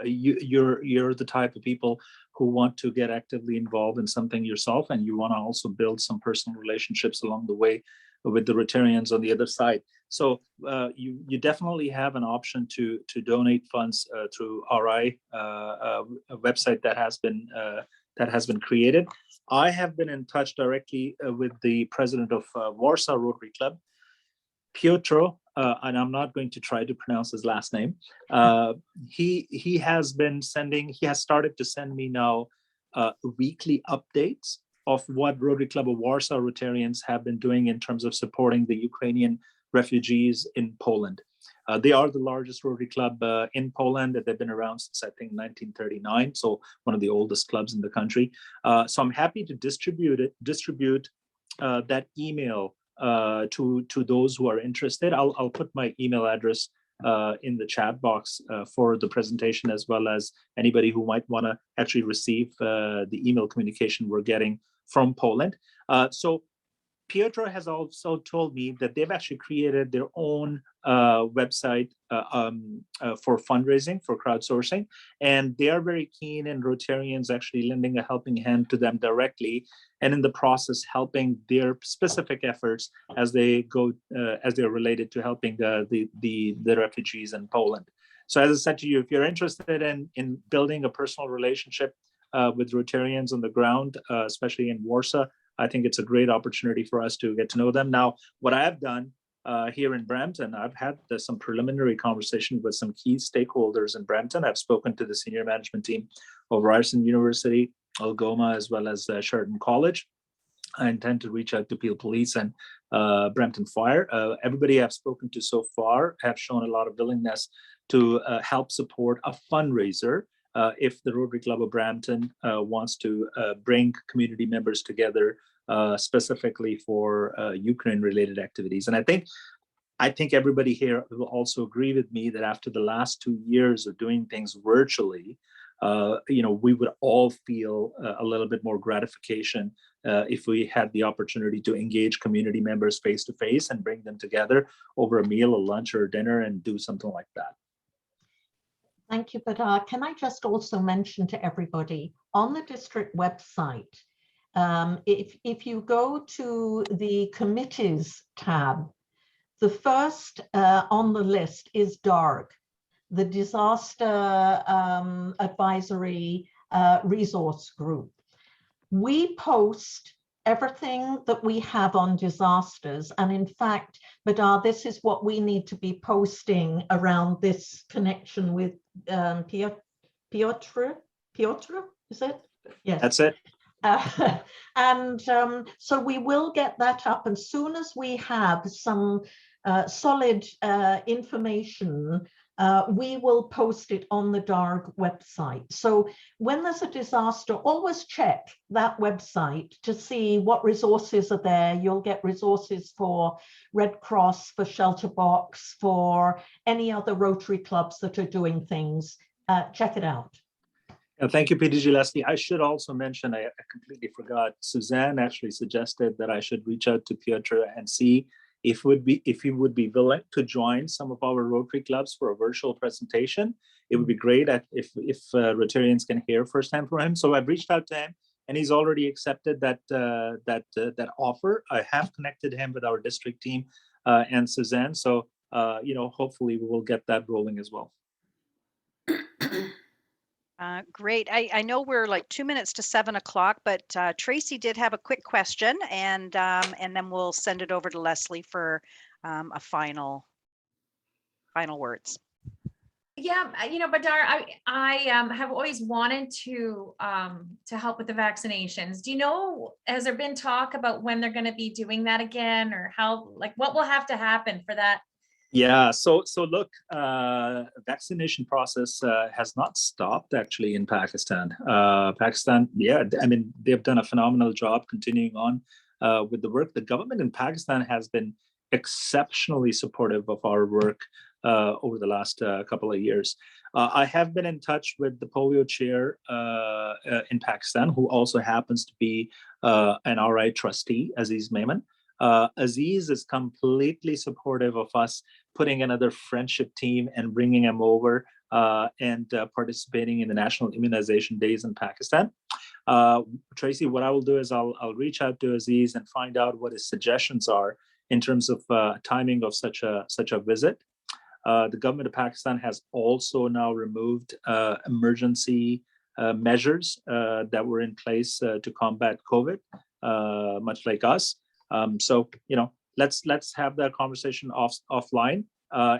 you're the type of people who want to get actively involved in something yourself, and you want to also build some personal relationships along the way with the Rotarians on the other side. So you definitely have an option to donate funds through RI, a website that has been created. I have been in touch directly with the president of Warsaw Rotary Club, Piotr, and I'm not going to try to pronounce his last name. He has started to send me now weekly updates of what Rotary Club of Warsaw Rotarians have been doing in terms of supporting the Ukrainian refugees in Poland. They are the largest Rotary Club in Poland. They've been around since, I think, 1939, so one of the oldest clubs in the country. So I'm happy to distribute that email to those who are interested. I'll put my email address in the chat box for the presentation, as well as anybody who might want to actually receive the email communication we're getting from Poland. So Piotr has also told me that they've actually created their own website for fundraising, for crowdsourcing, and they are very keen, and Rotarians actually lending a helping hand to them directly, and in the process helping their specific efforts as they go, as they're related to helping the refugees in Poland. So as I said to you, if you're interested in building a personal relationship with Rotarians on the ground, especially in Warsaw, I think it's a great opportunity for us to get to know them. Now, what I've done here in Brampton, I've had some preliminary conversation with some key stakeholders in Brampton. I've spoken to the senior management team of Ryerson University, Algoma, as well as Sheridan College. I intend to reach out to Peel Police and Brampton Fire. Everybody I've spoken to so far have shown a lot of willingness to help support a fundraiser if the Rotary Club of Brampton wants to bring community members together specifically for Ukraine-related activities. And I think everybody here will also agree with me that after the last 2 years of doing things virtually, we would all feel a little bit more gratification if we had the opportunity to engage community members face to face and bring them together over a meal, a lunch, or a dinner, and do something like that. Thank you, Badar. Can I just also mention to everybody on the district website, if you go to the committees tab, the first on the list is DARG, the Disaster Advisory Resource Group. We post everything that we have on disasters. And in fact, Badar, this is what we need to be posting around this connection with Piotr, is it? Yes. That's it. So we will get that up as soon as we have some solid information. We will post it on the DARG website. So when there's a disaster, always check that website to see what resources are there. You'll get resources for Red Cross, for Shelter Box, for any other Rotary clubs that are doing things. Check it out. Thank you, PDG Leslie. I should also mention, I completely forgot, Suzanne actually suggested that I should reach out to Piotr and see if he would be willing to join some of our Rotary clubs for a virtual presentation. It would be great if Rotarians can hear firsthand from him. So I've reached out to him, and he's already accepted that offer. I have connected him with our district team and Suzanne. So hopefully we will get that rolling as well. Great. I know we're like 2 minutes to 7 o'clock, but Tracy did have a quick question, and then we'll send it over to Leslie for a final words. Yeah, Badar, I have always wanted to help with the vaccinations. Do you know, has there been talk about when they're going to be doing that again, or how, like, what will have to happen for that? Yeah, so look, vaccination process has not stopped actually in Pakistan. Pakistan, yeah, I mean, they've done a phenomenal job continuing on with the work. The government in Pakistan has been exceptionally supportive of our work over the last couple of years. I have been in touch with the polio chair in Pakistan, who also happens to be an RI trustee, Aziz Maiman. Aziz is completely supportive of us putting another friendship team and bringing him over and participating in the National Immunization Days in Pakistan. Tracy, what I will do is I'll reach out to Aziz and find out what his suggestions are in terms of timing of such a visit. The government of Pakistan has also now removed emergency measures that were in place to combat COVID, much like us. So, let's have that conversation offline,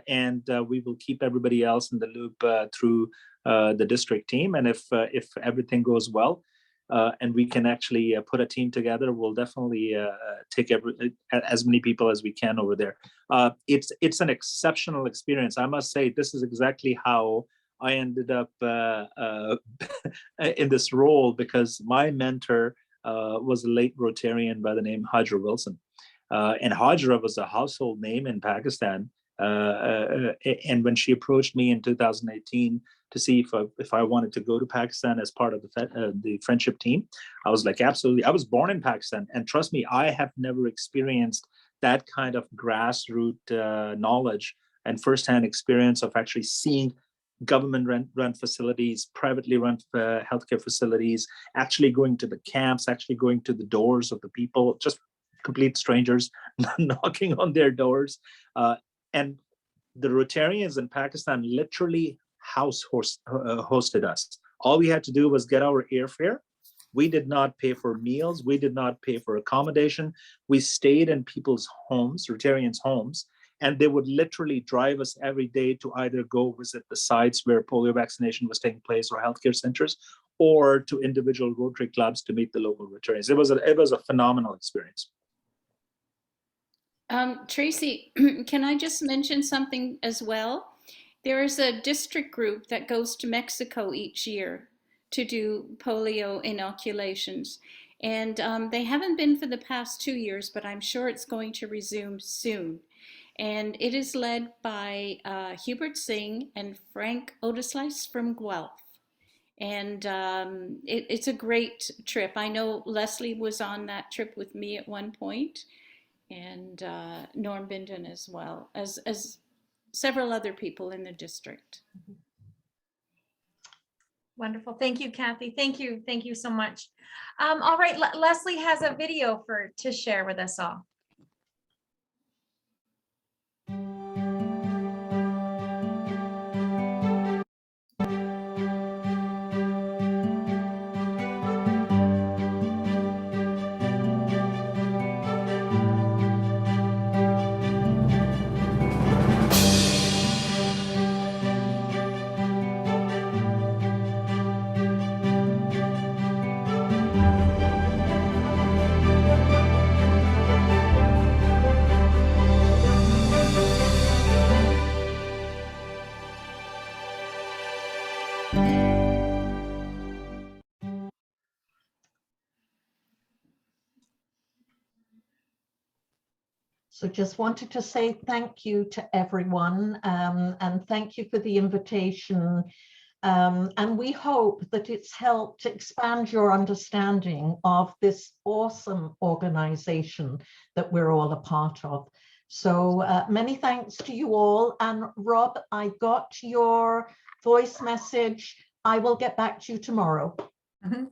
and we will keep everybody else in the loop through the district team. And if everything goes well, and we can actually put a team together, we'll definitely take as many people as we can over there. It's an exceptional experience. I must say, this is exactly how I ended up in this role, because my mentor was a late Rotarian by the name Hajra Wilson. And Hajra was a household name in Pakistan. And when she approached me in 2018 to see if I wanted to go to Pakistan as part of the friendship team, I was like, absolutely. I was born in Pakistan, and trust me, I have never experienced that kind of grassroots knowledge and firsthand experience of actually seeing government run facilities, privately run healthcare facilities, actually going to the camps, actually going to the doors of the people, just complete strangers knocking on their doors. And the Rotarians in Pakistan literally hosted us. All we had to do was get our airfare. We did not pay for meals. We did not pay for accommodation. We stayed in people's homes, Rotarians' homes, and they would literally drive us every day to either go visit the sites where polio vaccination was taking place or healthcare centers, or to individual Rotary clubs to meet the local Rotarians. It was a phenomenal experience. Tracy, can I just mention something as well? There is a district group that goes to Mexico each year to do polio inoculations. And they haven't been for the past 2 years, but I'm sure it's going to resume soon. And it is led by Hubert Singh and Frank Odeslice from Guelph. And it's a great trip. I know Leslie was on that trip with me at one point, and Norm Binden as well, as several other people in the district. Wonderful. Thank you, Kathy. Thank you. Thank you so much. All right, Leslie has a video to share with us all. So just wanted to say thank you to everyone, and thank you for the invitation. And we hope that it's helped expand your understanding of this awesome organization that we're all a part of. So many thanks to you all. And Rob, I got your voice message. I will get back to you tomorrow. Mm-hmm.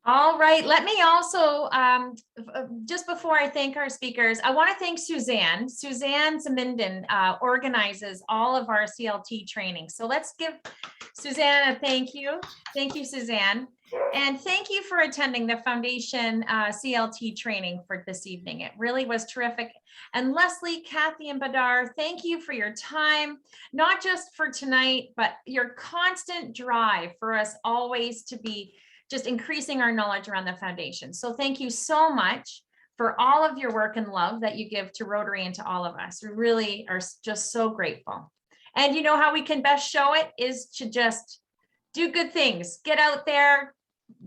All right, let me also, just before I thank our speakers, I want to thank Suzanne. Suzanne Zaminden organizes all of our CLT training. So let's give Suzanne a thank you. Thank you, Suzanne. And thank you for attending the Foundation CLT training for this evening. It really was terrific. And Leslie, Kathy, and Badar, thank you for your time, not just for tonight, but your constant drive for us always to be just increasing our knowledge around the foundation. So thank you so much for all of your work and love that you give to Rotary and to all of us. We really are just so grateful. And you know how we can best show it is to just do good things. Get out there,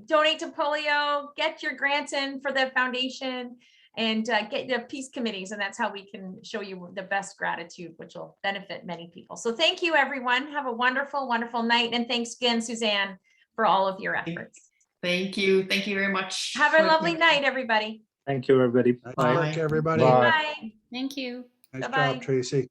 donate to polio, get your grants in for the foundation, and get the peace committees. And that's how we can show you the best gratitude, which will benefit many people. So thank you, everyone. Have a wonderful, wonderful night. And thanks again, Suzanne, for all of your efforts. Thank you. Thank you very much. Have a lovely night, everybody. Thank you, everybody. Good Bye. luck, everybody. Bye. Thank you. Nice Bye-bye. job, Tracy.